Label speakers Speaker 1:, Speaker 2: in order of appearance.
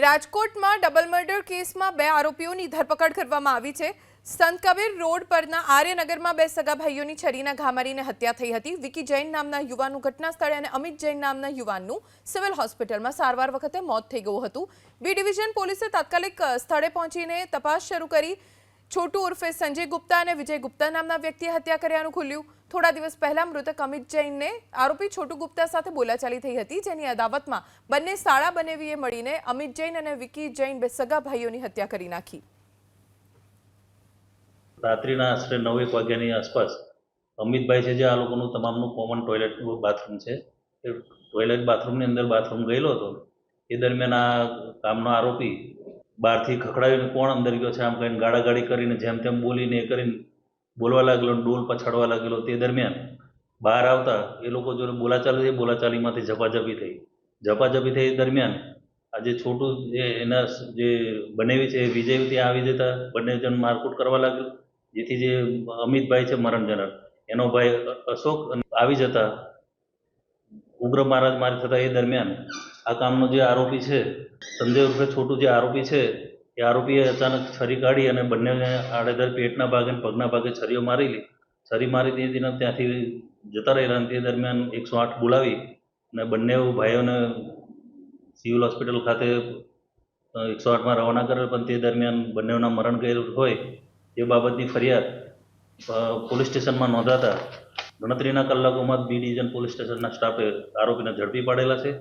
Speaker 1: રાજકોટમાં double murder કેસમાં બે આરોપીઓની ધરપકડ કરવામાં આવી છે। સંત કબીર રોડ પરના આર્યનગરમાં બે સગા ભાઈઓની છરીના ઘા મારીને હત્યા થઈ હતી। વિકી જૈન નામના યુવાનનું ઘટના સ્થળે અને અમિત જૈન નામના યુવાનનું સિવિલ હોસ્પિટલમાં સારવાર વખતે મોત થઈ ગયું હતું। બી ડિવિઝન પોલીસે તાત્કાલિક સ્થળે પહોંચીને તપાસ શરૂ કરી। छोटू उर्फे संजय गुप्ता और विजय गुप्ता नामना व्यक्तिए हत्या कर्यानुं खुल्युं। थोड़ा दिवस पहला मृतक अमित जैन ने आरोपी छोटू गुप्ता साथे बोलाचाली थई हती, जेनी अदावतमां बंने शाळा बनेवीए मळीने अमित जैन और विकी जैन बे सगा भाईओनी हत्या करी नाखी।
Speaker 2: रात्रिना आश्रे 9 वाग्यानी आसपास अमितभाई छे जे आ लोकोनुं तमामनुं कॉमन टॉयलेट बाथरूम छे, ए टॉयलेट बाथरूमनी अंदर बाथरूम गयेलो हतो। ए दरमियान आ कामनो आरोपी बहारथी खखड़ावीने कोण अंदर गयो छे आम कहीने गाड़ागाड़ी करीने जेम तेम बोलीने ए करीने बोलवा लागेलो, डोल पछाड़वा लागेलो। ते दरमियान बहार आवता ए लोको जोडे बोलाचाली थई, बोलाचालीमांथी झपाझपी थई। दरमियान आ जे छोटू जे एना जे बनेवी छे विजय त्यां आवी जता बंने जण मारकूट करवा लागेल, जेथी जे अमितभाई छे मरणजनक एनो भाई अशोक आवी जता उग्र मारामारी थता। ए दरमियान आ कामनो जे आरोपी छे संजय उर्फे छोटू जे आरोपी है ये आरोपीए अचानक छरी काढ़ी और बंने आड़ेधर पेटना भागे पगना भागे छरीओ मारेली। छरी मारी दीधी त्यांथी जता रहेला। ते दरमियान 108 बोलावी ने बंने भाईओने सिविल होस्पिटल खाते 108 में रवाना करेल, पण ते दरमियान बंनेओना मरण गयेल होय ए बाबतनी फरियाद पोलीस स्टेशन में नोंधाता गणतरीना कलाकोमां बी डिविजन पोलीस स्टेशन स्टाफे आरोपीने झड़पी पाड़ेला है।